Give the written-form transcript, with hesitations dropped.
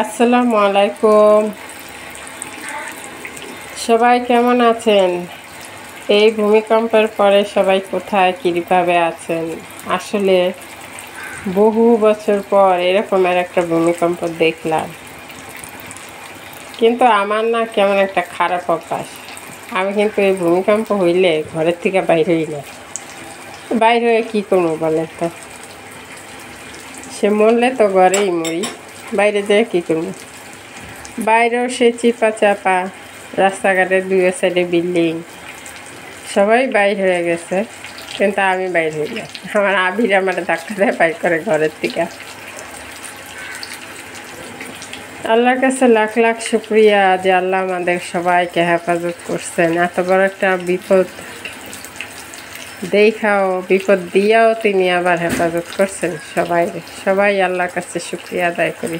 আসসালামু আলাইকুম। সবাই কেমন আছেন? এই ভূমিকম্পের পরে সবাই কোথায় কীভাবে আছেন? আসলে বহু বছর পর এরকমের একটা ভূমিকম্প দেখলাম, কিন্তু আমার না কেমন একটা খারাপ অভ্যাস। আমি কিন্তু এই ভূমিকম্প হইলে ঘরের থেকে বাইরে হই না। বাইরে হয়ে কী করবো বলেন তো? সে মরলে তো ঘরেই মরি, বাইরে যেয়ে কী করবো? বাইরেও সে চিপা চাপা, রাস্তাঘাটের দুই সাইডে বিল্ডিং, সবাই বাইর হয়ে গেছে, কিন্তু আমি বাইর হই না। আমার আবির আমার ধাক্কা দেয় বাইর করে ঘরের থেকে। আল্লাহর কাছে লাখ লাখ শুক্রিয়া যে আল্লাহ আমাদের সবাইকে হেফাজত করছেন। এত বড় একটা বিপদ দেখাও, বিপদ দিয়াও তিনি আবার হেফাজত করছেন সবাই। আল্লাহর কাছে শুক্রিয়া আদায় করি।